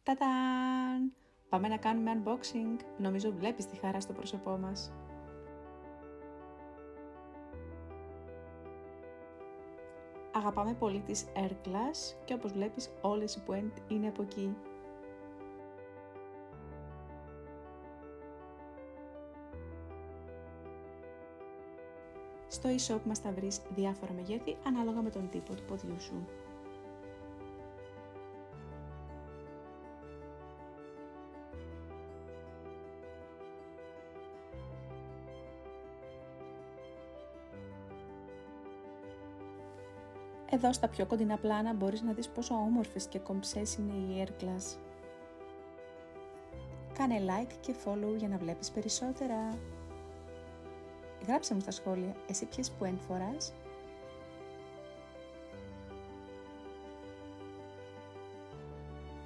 Τατάν! Πάμε να κάνουμε unboxing. Νομίζω βλέπεις τη χαρά στο πρόσωπό μας. Αγαπάμε πολύ τις Airglass και όπως βλέπεις όλες οι Puent είναι από εκεί. Στο e-shop μας θα βρεις διάφορα μεγέθη ανάλογα με τον τύπο του ποδιού σου. Εδώ στα πιο κοντινά πλάνα μπορείς να δεις πόσο όμορφες και κομψές είναι οι Airglass. Κάνε like και follow για να βλέπεις περισσότερα. Γράψε μου στα σχόλια εσύ ποιες Puent φοράς.